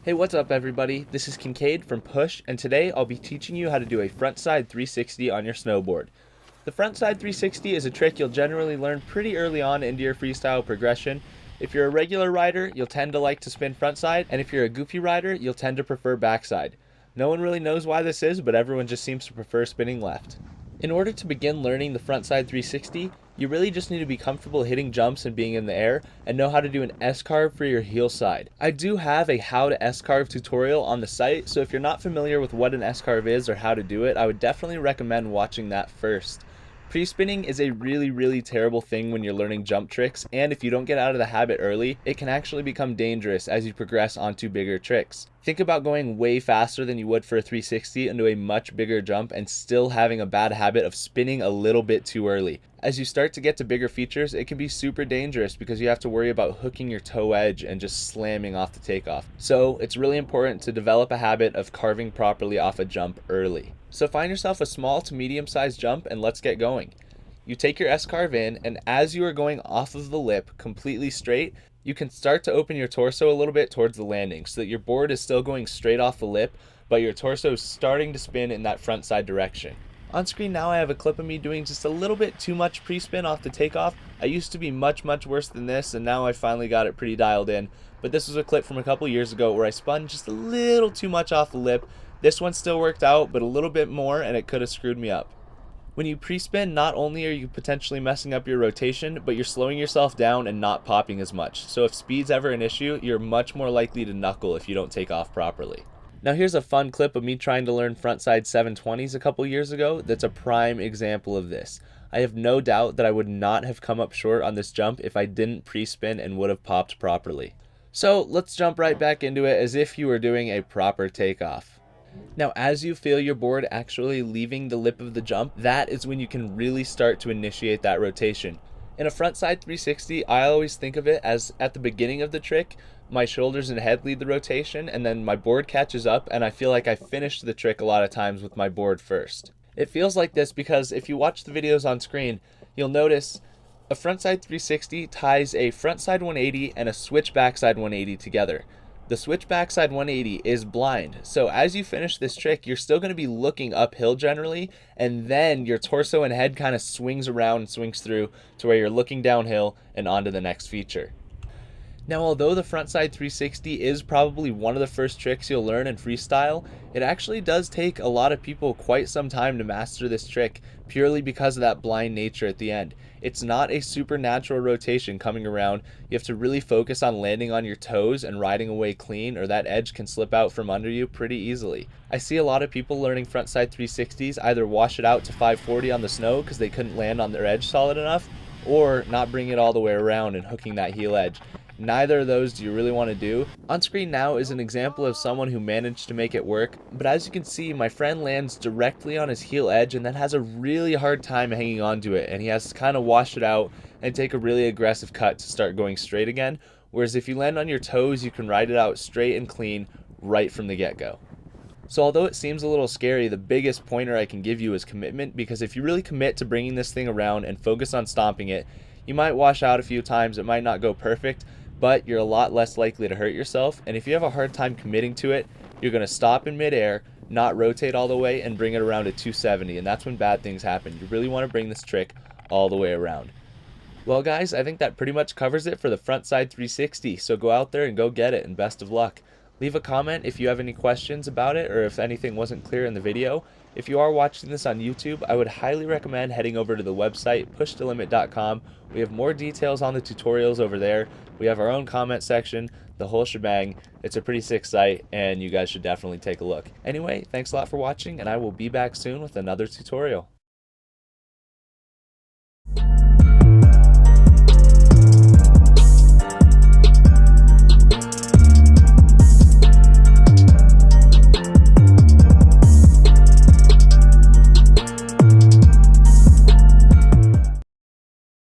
Hey, what's up everybody? This is Kincade from Push, and today I'll be teaching you how to do a frontside 360 on your snowboard. The frontside 360 is a trick you'll generally learn pretty early on into your freestyle progression. If you're a regular rider, you'll tend to like to spin frontside, and if you're a goofy rider, you'll tend to prefer backside. No one really knows why this is, but everyone just seems to prefer spinning left. In order to begin learning the frontside 360, you really just need to be comfortable hitting jumps and being in the air and know how to do an S-carve for your heel side. I do have a how to S-carve tutorial on the site, so if you're not familiar with what an S-carve is or how to do it, I would definitely recommend watching that first. Pre-spinning is a really terrible thing when you're learning jump tricks, and if you don't get out of the habit early, it can actually become dangerous as you progress onto bigger tricks. Think about going way faster than you would for a 360 into a much bigger jump and still having a bad habit of spinning a little bit too early. As you start to get to bigger features, it can be super dangerous because you have to worry about hooking your toe edge and just slamming off the takeoff. So it's really important to develop a habit of carving properly off a jump early. So find yourself a small to medium sized jump and let's get going. You take your S-carve in, and as you are going off of the lip completely straight, you can start to open your torso a little bit towards the landing so that your board is still going straight off the lip, but your torso is starting to spin in that front side direction. On screen now I have a clip of me doing just a little bit too much pre-spin off the takeoff. I used to be much worse than this, and now I finally got it pretty dialed in. But this was a clip from a couple years ago where I spun just a little too much off the lip. This one still worked out, but a little bit more and it could have screwed me up. When you pre-spin, not only are you potentially messing up your rotation, but you're slowing yourself down and not popping as much. So if speed's ever an issue, you're much more likely to knuckle if you don't take off properly. Now here's a fun clip of me trying to learn frontside 720s a couple years ago that's a prime example of this. I have no doubt that I would not have come up short on this jump if I didn't pre-spin and would have popped properly. So let's jump right back into it as if you were doing a proper takeoff. Now as you feel your board actually leaving the lip of the jump, that is when you can really start to initiate that rotation. In a frontside 360, I always think of it as at the beginning of the trick, my shoulders and head lead the rotation, and then my board catches up, and I feel like I finished the trick a lot of times with my board first. It feels like this because if you watch the videos on screen, you'll notice a frontside 360 ties a frontside 180 and a switch backside 180 together. The switch backside 180 is blind, so as you finish this trick, you're still going to be looking uphill generally, and then your torso and head kind of swings around and swings through to where you're looking downhill and onto the next feature. Now, although the frontside 360 is probably one of the first tricks you'll learn in freestyle, it actually does take a lot of people quite some time to master this trick purely because of that blind nature at the end. It's not a supernatural rotation coming around. You have to really focus on landing on your toes and riding away clean, or that edge can slip out from under you pretty easily. I see a lot of people learning frontside 360s either wash it out to 540 on the snow because they couldn't land on their edge solid enough, or not bring it all the way around and hooking that heel edge. Neither of those do you really want to do. On screen now is an example of someone who managed to make it work, but as you can see, my friend lands directly on his heel edge and then has a really hard time hanging on to it, and he has to kind of wash it out and take a really aggressive cut to start going straight again, whereas if you land on your toes, you can ride it out straight and clean right from the get-go. So although it seems a little scary, the biggest pointer I can give you is commitment, because if you really commit to bringing this thing around and focus on stomping it, you might wash out a few times, it might not go perfect, but you're a lot less likely to hurt yourself, and if you have a hard time committing to it, you're going to stop in midair, not rotate all the way, and bring it around at 270, and that's when bad things happen. You really want to bring this trick all the way around. Well guys, I think that pretty much covers it for the frontside 360, so go out there and go get it, and best of luck. Leave a comment if you have any questions about it or if anything wasn't clear in the video. If you are watching this on YouTube, I would highly recommend heading over to the website pushthelimit.com. We have more details on the tutorials over there. We have our own comment section, the whole shebang. It's a pretty sick site and you guys should definitely take a look. Anyway, thanks a lot for watching, and I will be back soon with another tutorial.